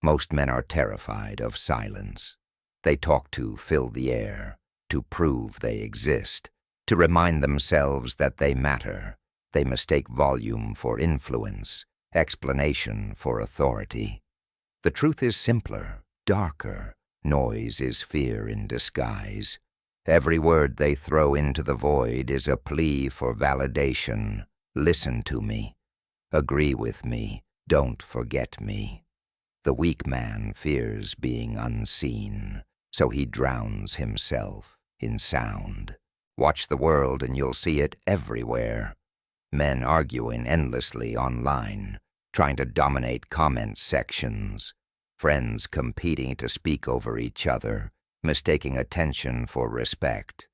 Most men are terrified of silence. They talk to fill the air, to prove they exist, to remind themselves that they matter. They mistake volume for influence, explanation for authority. The truth is simpler, darker. Noise is fear in disguise. Every word they throw into the void is a plea for validation. Listen to me. Agree with me. Don't forget me. The weak man fears being unseen, so he drowns himself in sound. Watch the world and you'll see it everywhere. Men arguing endlessly online, trying to dominate comment sections. Friends competing to speak over each other, mistaking attention for respect.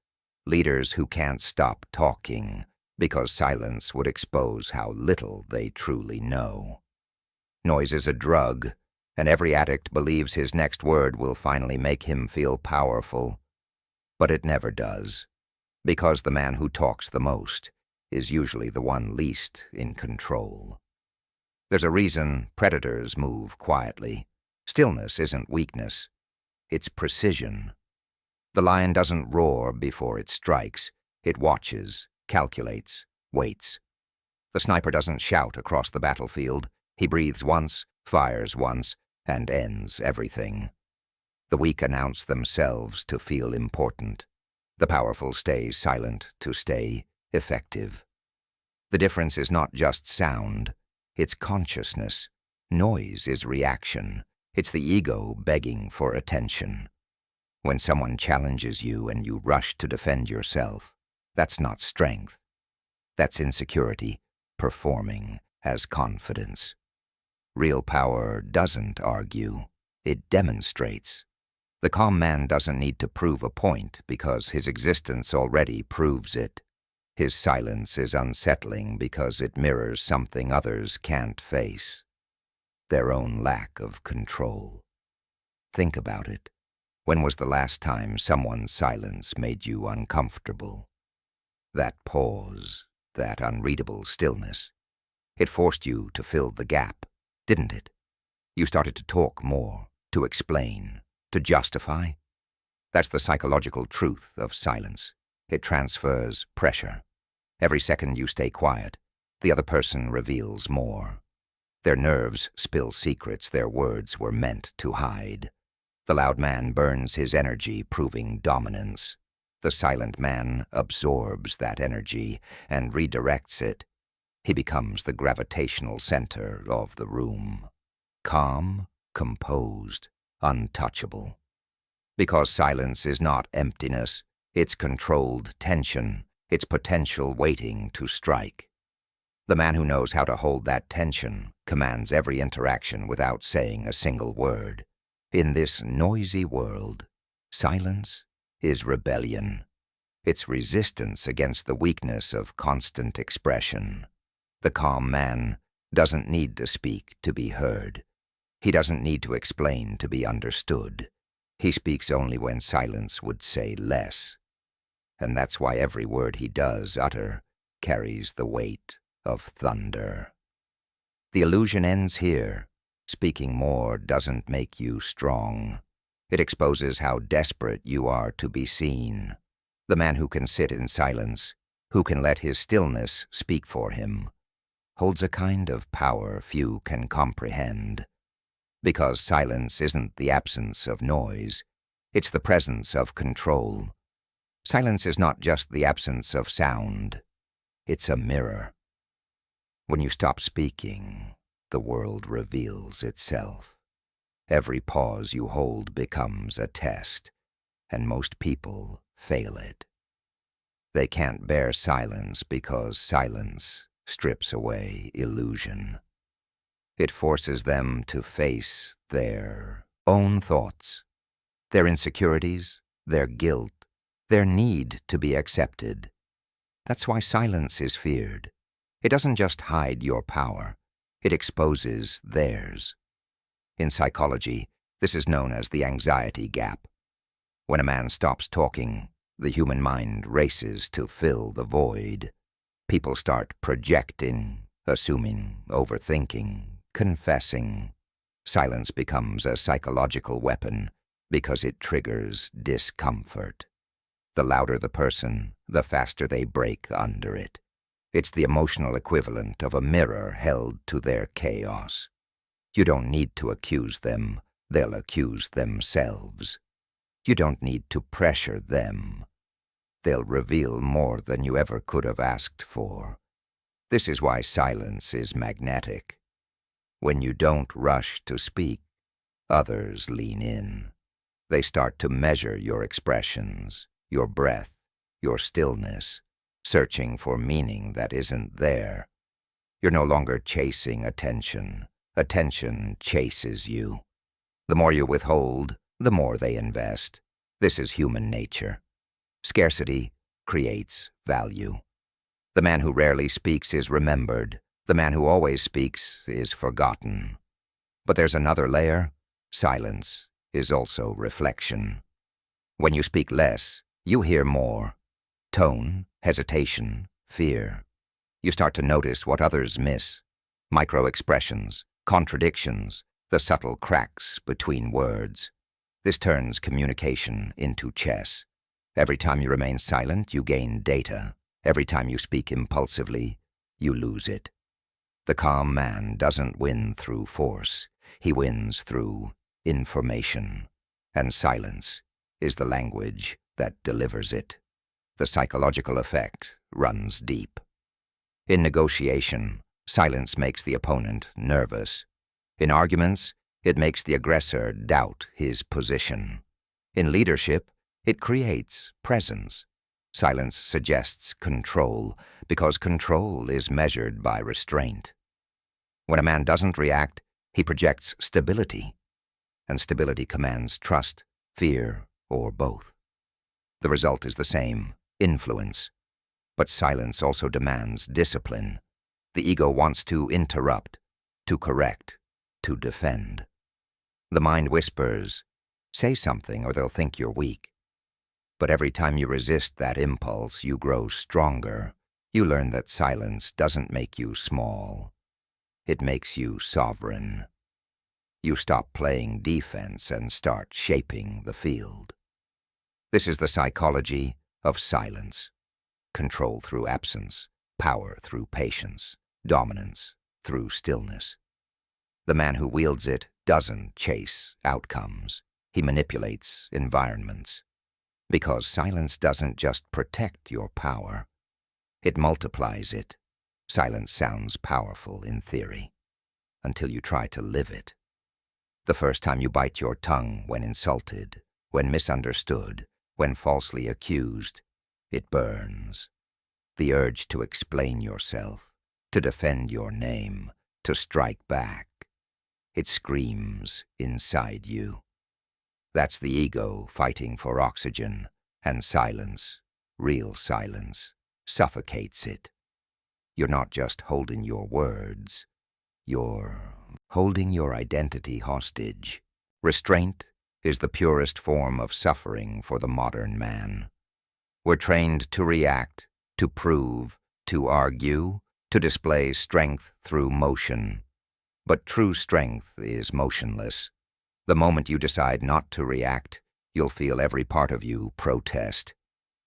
Leaders who can't stop talking because silence would expose how little they truly know. Noise is a drug, and every addict believes his next word will finally make him feel powerful. But it never does, because the man who talks the most is usually the one least in control. There's a reason predators move quietly. Stillness isn't weakness, it's precision. The lion doesn't roar before it strikes. It watches, calculates, waits. The sniper doesn't shout across the battlefield. He breathes once, fires once, and ends everything. The weak announce themselves to feel important. The powerful stay silent to stay effective. The difference is not just sound, it's consciousness. Noise is reaction. It's the ego begging for attention. When someone challenges you and you rush to defend yourself, that's not strength. That's insecurity, performing as confidence. Real power doesn't argue, it demonstrates. The calm man doesn't need to prove a point because his existence already proves it. His silence is unsettling because it mirrors something others can't face. Their own lack of control. Think about it. When was the last time someone's silence made you uncomfortable? That pause, that unreadable stillness. It forced you to fill the gap, didn't it? You started to talk more, to explain, to justify. That's the psychological truth of silence. It transfers pressure. Every second you stay quiet, the other person reveals more. Their nerves spill secrets their words were meant to hide. The loud man burns his energy, proving dominance. The silent man absorbs that energy and redirects it. He becomes the gravitational center of the room. Calm, composed, untouchable. Because silence is not emptiness, it's controlled tension, it's potential waiting to strike. The man who knows how to hold that tension commands every interaction without saying a single word. In this noisy world, silence is rebellion. It's resistance against the weakness of constant expression. The calm man doesn't need to speak to be heard. He doesn't need to explain to be understood. He speaks only when silence would say less. And that's why every word he does utter carries the weight of thunder. The illusion ends here. Speaking more doesn't make you strong. It exposes how desperate you are to be seen. The man who can sit in silence, who can let his stillness speak for him, holds a kind of power few can comprehend. Because silence isn't the absence of noise, it's the presence of control. Silence is not just the absence of sound, it's a mirror. When you stop speaking, the world reveals itself. Every pause you hold becomes a test, and most people fail it. They can't bear silence because silence strips away illusion. It forces them to face their own thoughts, their insecurities, their guilt, their need to be accepted. That's why silence is feared. It doesn't just hide your power, it exposes theirs. In psychology, this is known as the anxiety gap. When a man stops talking, the human mind races to fill the void. People start projecting, assuming, overthinking, confessing. Silence becomes a psychological weapon because it triggers discomfort. The louder the person, the faster they break under it. It's the emotional equivalent of a mirror held to their chaos. You don't need to accuse them, they'll accuse themselves. You don't need to pressure them. They'll reveal more than you ever could have asked for. This is why silence is magnetic. When you don't rush to speak, others lean in. They start to measure your expressions, your breath, your stillness, searching for meaning that isn't there. You're no longer chasing attention. Attention chases you. The more you withhold, the more they invest. This is human nature. Scarcity creates value. The man who rarely speaks is remembered. The man who always speaks is forgotten. But there's another layer. Silence is also reflection. When you speak less, you hear more. Tone, hesitation, fear. You start to notice what others miss. Micro-expressions, contradictions, the subtle cracks between words. This turns communication into chess. Every time you remain silent, you gain data. Every time you speak impulsively, you lose it. The calm man doesn't win through force. He wins through information. And silence is the language that delivers it. The psychological effect runs deep. In negotiation, silence makes the opponent nervous. In arguments, it makes the aggressor doubt his position. In leadership, it creates presence. Silence suggests control, because control is measured by restraint. When a man doesn't react, he projects stability, and stability commands trust, fear, or both. The result is the same, influence. But silence also demands discipline. The ego wants to interrupt, to correct, to defend. The mind whispers, "Say something or they'll think you're weak." But every time you resist that impulse, you grow stronger. You learn that silence doesn't make you small. It makes you sovereign. You stop playing defense and start shaping the field. This is the psychology of silence. Control through absence, power through patience, dominance through stillness. The man who wields it doesn't chase outcomes. He manipulates environments. Because silence doesn't just protect your power, it multiplies it. Silence sounds powerful in theory, until you try to live it. The first time you bite your tongue when insulted, when misunderstood, when falsely accused, it burns. The urge to explain yourself, to defend your name, to strike back, it screams inside you. That's the ego fighting for oxygen, and silence, real silence, suffocates it. You're not just holding your words, you're holding your identity hostage. Restraint is the purest form of suffering for the modern man. We're trained to react, to prove, to argue, to display strength through motion. But true strength is motionless. The moment you decide not to react, you'll feel every part of you protest.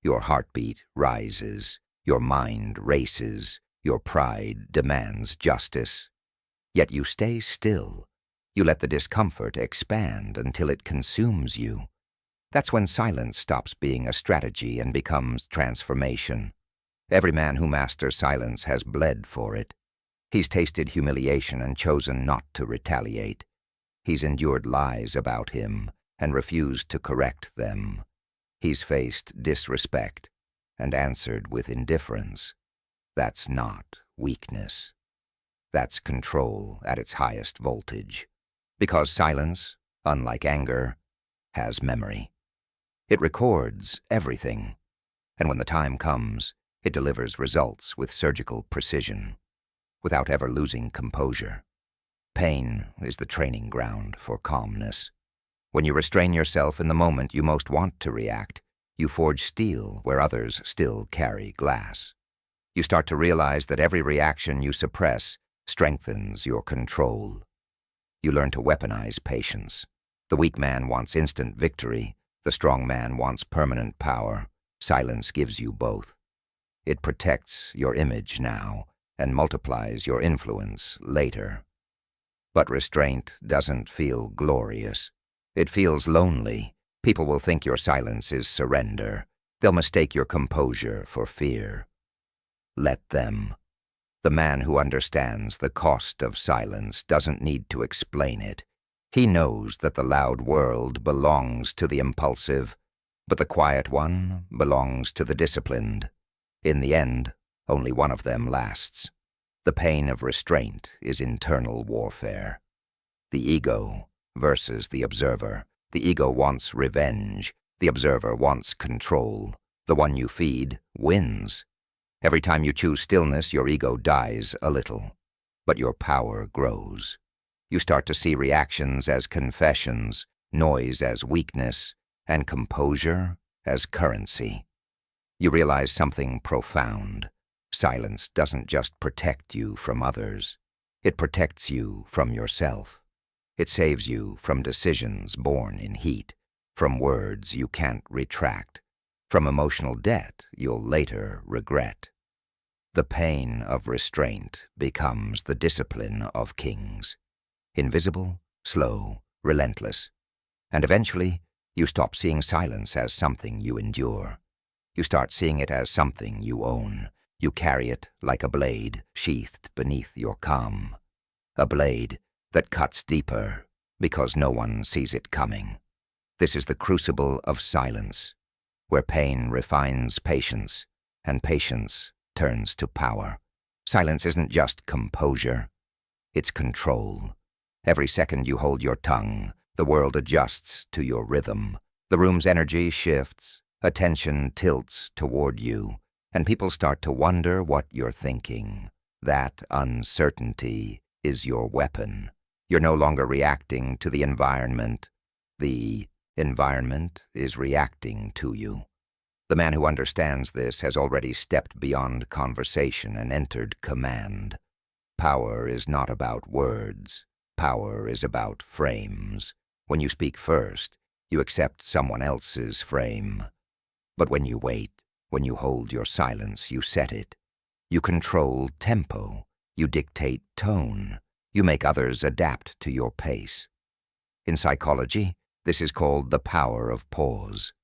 Your heartbeat rises, your mind races, your pride demands justice. Yet you stay still. You let the discomfort expand until it consumes you. That's when silence stops being a strategy and becomes transformation. Every man who masters silence has bled for it. He's tasted humiliation and chosen not to retaliate. He's endured lies about him and refused to correct them. He's faced disrespect and answered with indifference. That's not weakness. That's control at its highest voltage. Because silence, unlike anger, has memory. It records everything, and when the time comes, it delivers results with surgical precision, without ever losing composure. Pain is the training ground for calmness. When you restrain yourself in the moment you most want to react, you forge steel where others still carry glass. You start to realize that every reaction you suppress strengthens your control. You learn to weaponize patience. The weak man wants instant victory. The strong man wants permanent power. Silence gives you both. It protects your image now and multiplies your influence later. But restraint doesn't feel glorious. It feels lonely. People will think your silence is surrender. They'll mistake your composure for fear. Let them. The man who understands the cost of silence doesn't need to explain it. He knows that the loud world belongs to the impulsive, but the quiet one belongs to the disciplined. In the end, only one of them lasts. The pain of restraint is internal warfare. The ego versus the observer. The ego wants revenge. The observer wants control. The one you feed wins. Every time you choose stillness, your ego dies a little, but your power grows. You start to see reactions as confessions, noise as weakness, and composure as currency. You realize something profound. Silence doesn't just protect you from others. It protects you from yourself. It saves you from decisions born in heat, from words you can't retract, from emotional debt you'll later regret. The pain of restraint becomes the discipline of kings. Invisible, slow, relentless. And eventually, you stop seeing silence as something you endure. You start seeing it as something you own. You carry it like a blade sheathed beneath your calm. A blade that cuts deeper because no one sees it coming. This is the crucible of silence, where pain refines patience, and patience turns to power. Silence isn't just composure, it's control. Every second you hold your tongue, the world adjusts to your rhythm. The room's energy shifts, attention tilts toward you, and people start to wonder what you're thinking. That uncertainty is your weapon. You're no longer reacting to the environment. The environment is reacting to you. The man who understands this has already stepped beyond conversation and entered command. Power is not about words. Power is about frames. When you speak first, you accept someone else's frame. But when you wait, when you hold your silence, you set it. You control tempo. You dictate tone. You make others adapt to your pace. In psychology, this is called the power of pause.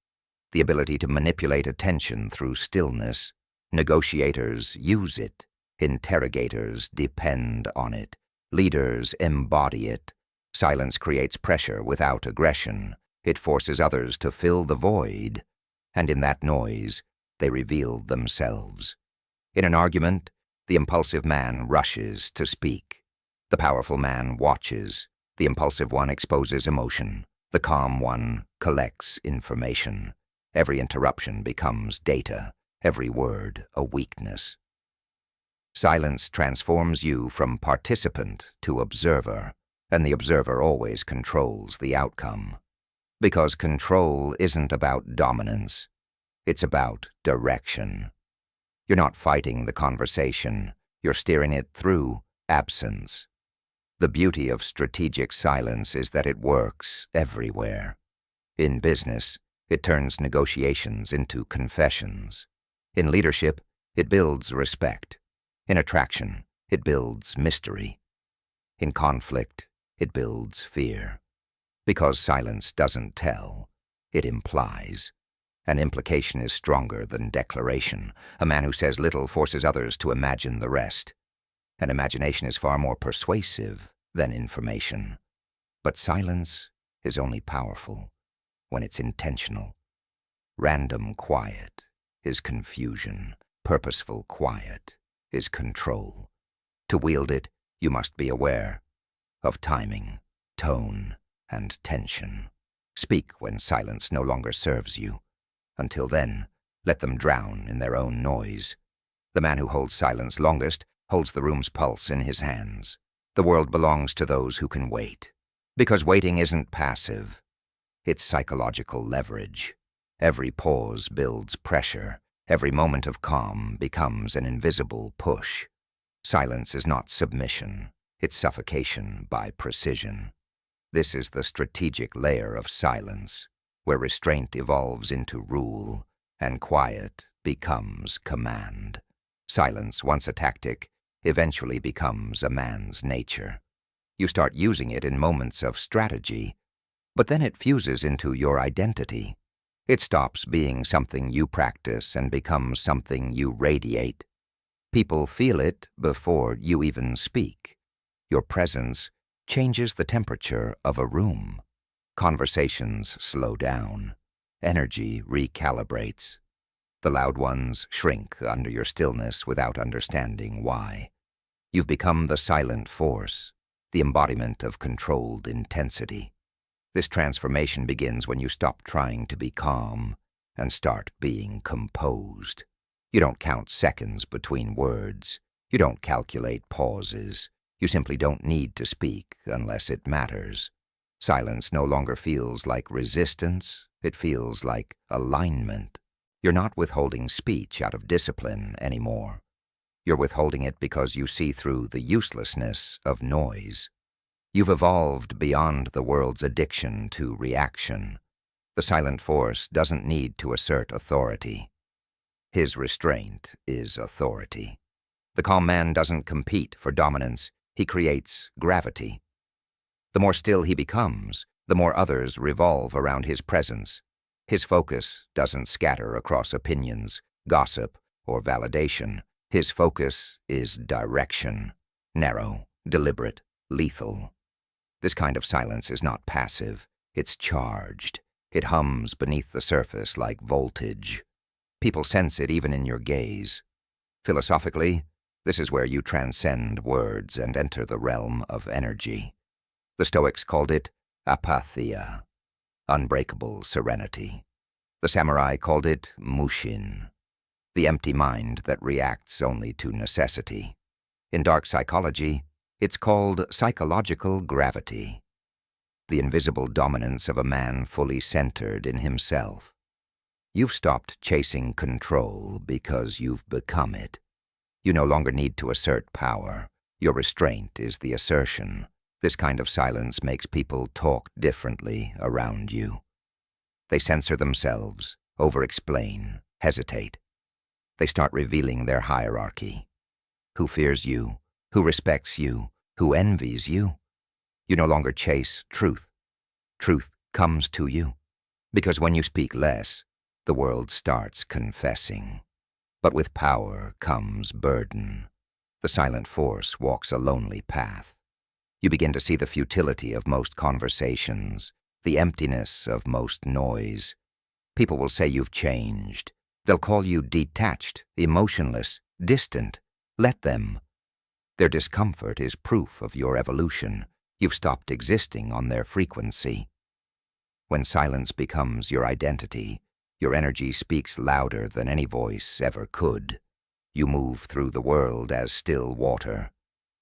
The ability to manipulate attention through stillness. Negotiators use it. Interrogators depend on it. Leaders embody it. Silence creates pressure without aggression. It forces others to fill the void, and in that noise, they reveal themselves. In an argument, the impulsive man rushes to speak. The powerful man watches. The impulsive one exposes emotion. The calm one collects information. Every interruption becomes data, every word a weakness. Silence transforms you from participant to observer, and the observer always controls the outcome. Because control isn't about dominance, it's about direction. You're not fighting the conversation, you're steering it through absence. The beauty of strategic silence is that it works everywhere. In business, it turns negotiations into confessions. In leadership, it builds respect. In attraction, it builds mystery. In conflict, it builds fear. Because silence doesn't tell, it implies. An implication is stronger than declaration. A man who says little forces others to imagine the rest. And imagination is far more persuasive than information. But silence is only powerful when it's intentional. Random quiet is confusion. Purposeful quiet is control. To wield it, you must be aware of timing, tone, and tension. Speak when silence no longer serves you. Until then, let them drown in their own noise. The man who holds silence longest holds the room's pulse in his hands. The world belongs to those who can wait. Because waiting isn't passive. It's psychological leverage. Every pause builds pressure. Every moment of calm becomes an invisible push. Silence is not submission. It's suffocation by precision. This is the strategic layer of silence, where restraint evolves into rule and quiet becomes command. Silence, once a tactic, eventually becomes a man's nature. You start using it in moments of strategy, but then it fuses into your identity. It stops being something you practice and becomes something you radiate. People feel it before you even speak. Your presence changes the temperature of a room. Conversations slow down. Energy recalibrates. The loud ones shrink under your stillness without understanding why. You've become the silent force, the embodiment of controlled intensity. This transformation begins when you stop trying to be calm and start being composed. You don't count seconds between words. You don't calculate pauses. You simply don't need to speak unless it matters. Silence no longer feels like resistance. It feels like alignment. You're not withholding speech out of discipline anymore. You're withholding it because you see through the uselessness of noise. You've evolved beyond the world's addiction to reaction. The silent force doesn't need to assert authority. His restraint is authority. The calm man doesn't compete for dominance. He creates gravity. The more still he becomes, the more others revolve around his presence. His focus doesn't scatter across opinions, gossip, or validation. His focus is direction, narrow, deliberate, lethal. This kind of silence is not passive. It's charged. It hums beneath the surface like voltage. People sense it even in your gaze. Philosophically, this is where you transcend words and enter the realm of energy. The Stoics called it apatheia, unbreakable serenity. The samurai called it mushin, the empty mind that reacts only to necessity. In dark psychology, it's called psychological gravity, the invisible dominance of a man fully centered in himself. You've stopped chasing control because you've become it. You no longer need to assert power. Your restraint is the assertion. This kind of silence makes people talk differently around you. They censor themselves, over-explain, hesitate. They start revealing their hierarchy. Who fears you? Who respects you? Who envies you? You no longer chase truth. Truth comes to you. Because when you speak less, the world starts confessing. But with power comes burden. The silent force walks a lonely path. You begin to see the futility of most conversations, the emptiness of most noise. People will say you've changed. They'll call you detached, emotionless, distant. Let them. Their discomfort is proof of your evolution. You've stopped existing on their frequency. When silence becomes your identity, your energy speaks louder than any voice ever could. You move through the world as still water,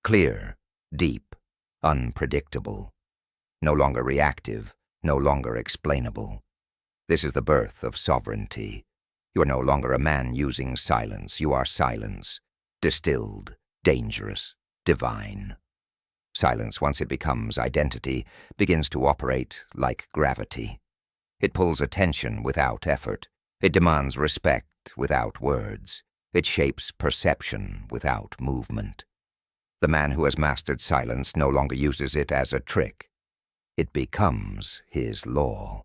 clear, deep, unpredictable, no longer reactive, no longer explainable. This is the birth of sovereignty. You are no longer a man using silence. You are silence, distilled, dangerous, divine. Silence, once it becomes identity, begins to operate like gravity. It pulls attention without effort. It demands respect without words. It shapes perception without movement. The man who has mastered silence no longer uses it as a trick. It becomes his law.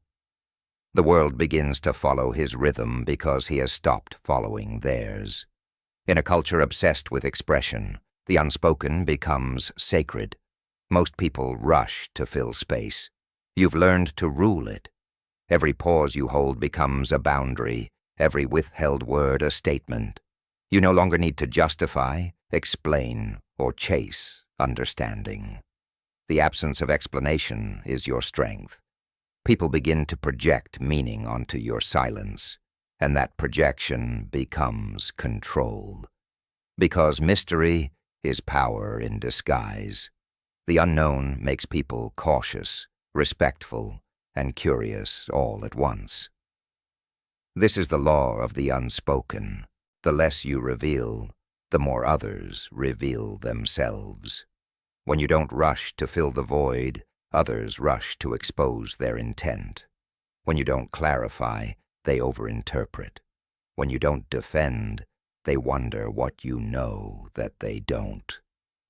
The world begins to follow his rhythm because he has stopped following theirs. In a culture obsessed with expression, the unspoken becomes sacred. Most people rush to fill space. You've learned to rule it. Every pause you hold becomes a boundary, every withheld word a statement. You no longer need to justify, explain, or chase understanding. The absence of explanation is your strength. People begin to project meaning onto your silence, and that projection becomes control. Because mystery is power in disguise. The unknown makes people cautious, respectful, and curious all at once. This is the law of the unspoken. The less you reveal, the more others reveal themselves. When you don't rush to fill the void, others rush to expose their intent. When you don't clarify, they overinterpret. When you don't defend, they wonder what you know that they don't.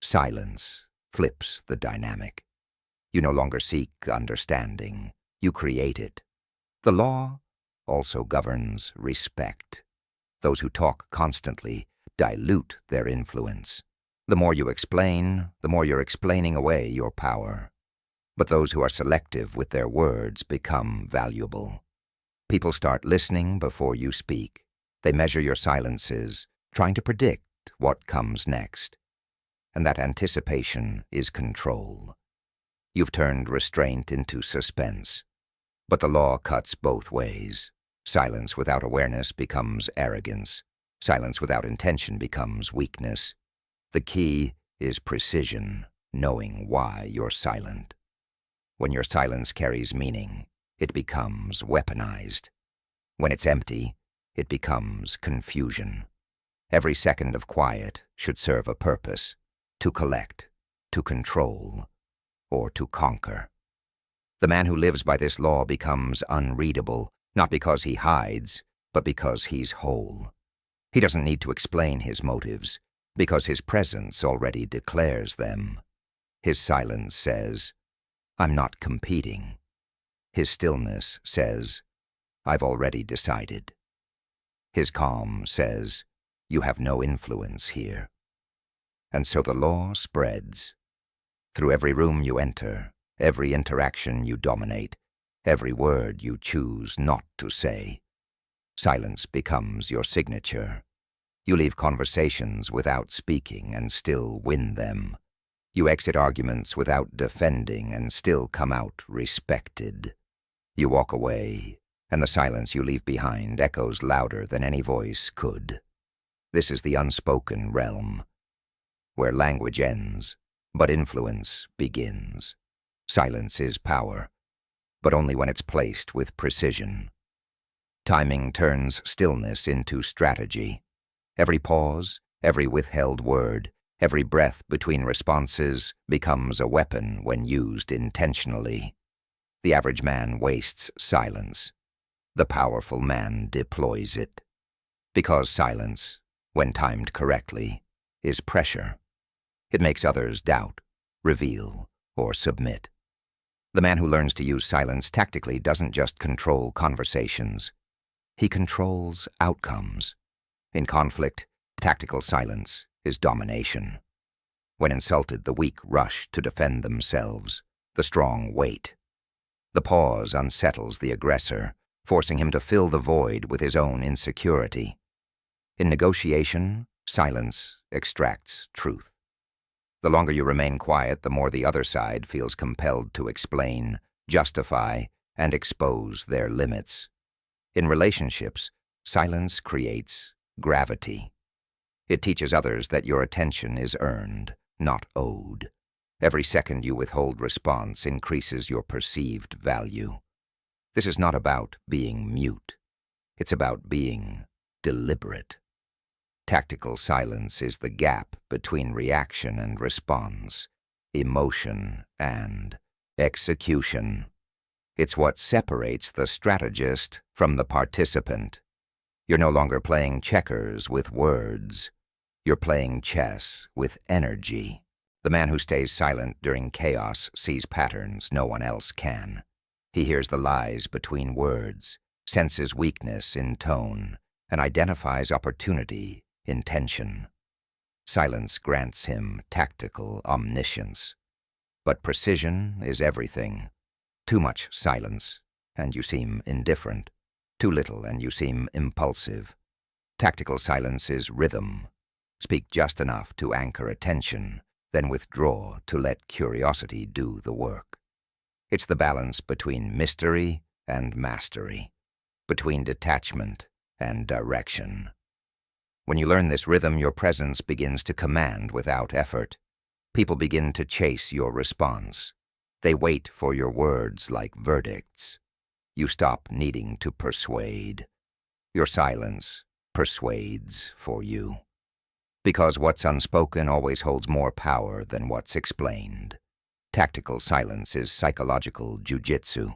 Silence flips the dynamic. You no longer seek understanding, you create it. The law also governs respect. Those who talk constantly dilute their influence. The more you explain, the more you're explaining away your power. But those who are selective with their words become valuable. People start listening before you speak. They measure your silences, trying to predict what comes next. And that anticipation is control. You've turned restraint into suspense. But the law cuts both ways. Silence without awareness becomes arrogance. Silence without intention becomes weakness. The key is precision, knowing why you're silent. When your silence carries meaning, it becomes weaponized. When it's empty, it becomes confusion. Every second of quiet should serve a purpose: to collect, to control, or to conquer. The man who lives by this law becomes unreadable, not because he hides, but because he's whole. He doesn't need to explain his motives, because his presence already declares them. His silence says, "I'm not competing." His stillness says, "I've already decided." His calm says, "You have no influence here." And so the law spreads. Through every room you enter, every interaction you dominate, every word you choose not to say. Silence becomes your signature. You leave conversations without speaking and still win them. You exit arguments without defending and still come out respected. You walk away, and the silence you leave behind echoes louder than any voice could. This is the unspoken realm, where language ends, but influence begins. Silence is power, but only when it's placed with precision. Timing turns stillness into strategy. Every pause, every withheld word, every breath between responses becomes a weapon when used intentionally. The average man wastes silence. The powerful man deploys it. Because silence, when timed correctly, is pressure. It makes others doubt, reveal, or submit. The man who learns to use silence tactically doesn't just control conversations. He controls outcomes. In conflict, tactical silence is domination. When insulted, the weak rush to defend themselves. The strong wait. The pause unsettles the aggressor, forcing him to fill the void with his own insecurity. In negotiation, silence extracts truth. The longer you remain quiet, the more the other side feels compelled to explain, justify, and expose their limits. In relationships, silence creates gravity. It teaches others that your attention is earned, not owed. Every second you withhold response increases your perceived value. This is not about being mute. It's about being deliberate. Tactical silence is the gap between reaction and response, emotion and execution. It's what separates the strategist from the participant. You're no longer playing checkers with words. You're playing chess with energy. The man who stays silent during chaos sees patterns no one else can. He hears the lies between words, senses weakness in tone, and identifies opportunity in tension. Silence grants him tactical omniscience. But precision is everything. Too much silence, and you seem indifferent. Too little, and you seem impulsive. Tactical silence is rhythm. Speak just enough to anchor attention, then withdraw to let curiosity do the work. It's the balance between mystery and mastery, between detachment and direction. When you learn this rhythm, your presence begins to command without effort. People begin to chase your response. They wait for your words like verdicts. You stop needing to persuade. Your silence persuades for you. Because what's unspoken always holds more power than what's explained. Tactical silence is psychological jujitsu.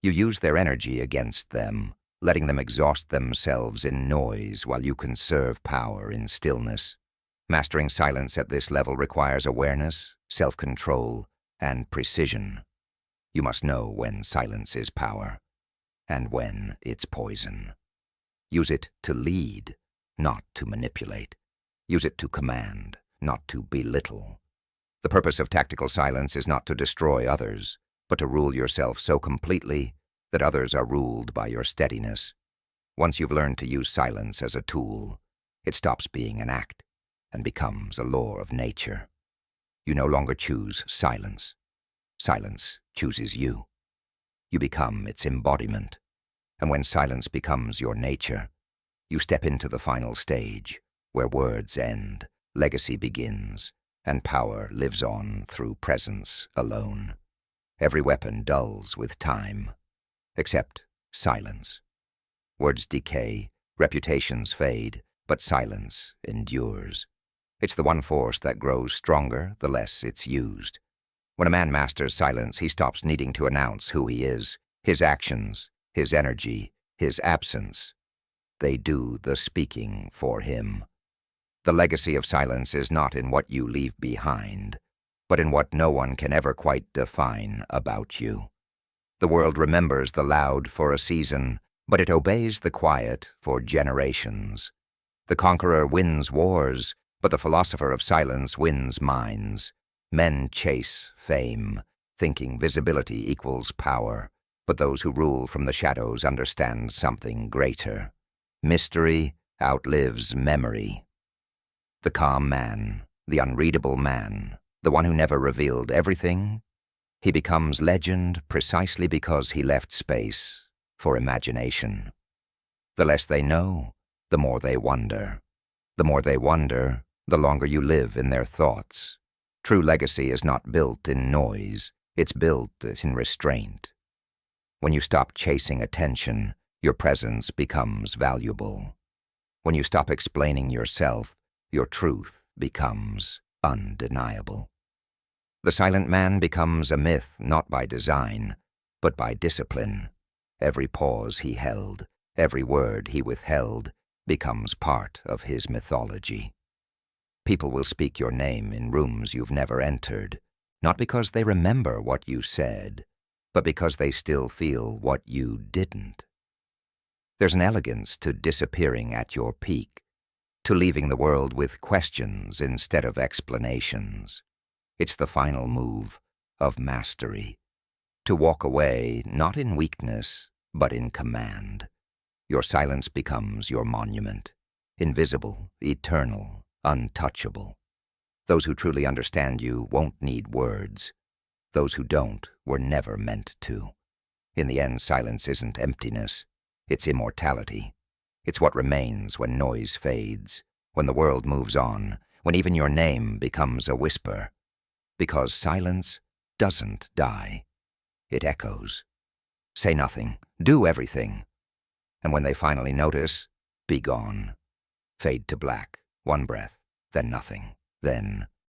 You use their energy against them, letting them exhaust themselves in noise while you conserve power in stillness. Mastering silence at this level requires awareness, self-control, and precision. You must know when silence is power, and when it's poison. Use it to lead, not to manipulate. Use it to command, not to belittle. The purpose of tactical silence is not to destroy others, but to rule yourself so completely that others are ruled by your steadiness. Once you've learned to use silence as a tool, it stops being an act and becomes a law of nature. You no longer choose silence. Silence chooses you. You become its embodiment. And when silence becomes your nature, you step into the final stage, where words end, legacy begins, and power lives on through presence alone. Every weapon dulls with time, except silence. Words decay, reputations fade, but silence endures. It's the one force that grows stronger the less it's used. When a man masters silence, he stops needing to announce who he is, his actions, his energy, his absence. They do the speaking for him. The legacy of silence is not in what you leave behind, but in what no one can ever quite define about you. The world remembers the loud for a season, but it obeys the quiet for generations. The conqueror wins wars, but the philosopher of silence wins minds. Men chase fame, thinking visibility equals power, but those who rule from the shadows understand something greater. Mystery outlives memory. The calm man, the unreadable man, the one who never revealed everything, he becomes legend precisely because he left space for imagination. The less they know, the more they wonder. The more they wonder, the longer you live in their thoughts. True legacy is not built in noise, it's built in restraint. When you stop chasing attention, your presence becomes valuable. When you stop explaining yourself, your truth becomes undeniable. The silent man becomes a myth not by design, but by discipline. Every pause he held, every word he withheld, becomes part of his mythology. People will speak your name in rooms you've never entered, not because they remember what you said, but because they still feel what you didn't. There's an elegance to disappearing at your peak, to leaving the world with questions instead of explanations. It's the final move of mastery, to walk away not in weakness, but in command. Your silence becomes your monument, invisible, eternal, untouchable. Those who truly understand you won't need words. Those who don't were never meant to. In the end, silence isn't emptiness, it's immortality. It's what remains when noise fades, when the world moves on, when even your name becomes a whisper. Because silence doesn't die. It echoes. Say nothing, do everything. And when they finally notice, be gone. Fade to black, one breath, then nothing, then